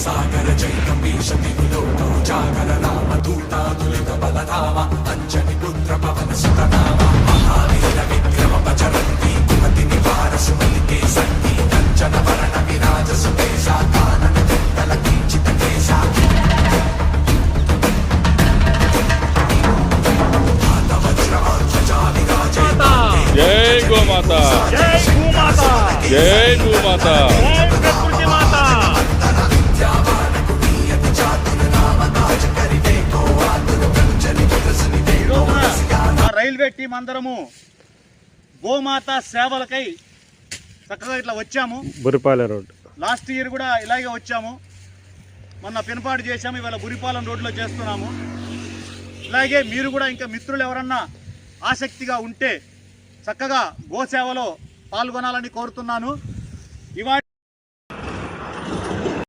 సాగర జైకమేష దిగులోకౌ జాగర రామ దూతాదులిత బలధామ అంజని పుత్ర పవన సుతనామ మహావీర విక్రమ పచరంతి కుమతి నివార సుమలికే సంగీ కంచన వరణ విరాజ సుకేశ కానన కుండల కించిత కేశ జై గోమాత, జై భూమాత, జై భూమాత, జై ప్రకృతి మాత. మా రైల్వే టీం అందరము గోమాత సేవలకై చక్కగా ఇట్లా వచ్చాము. బురిపాలెం రోడ్ లాస్ట్ ఇయర్ కూడా ఇలాగే వచ్చాము. మొన్న పినపాటు చేశాము, ఇవాళ బురిపాలెం రోడ్లో చేస్తున్నాము. ఇలాగే మీరు కూడా ఇంకా మిత్రులు ఎవరన్నా ఆసక్తిగా ఉంటే చక్కగా గోసేవలో పాల్గొనాలని కోరుతున్నాను. ఇవాళ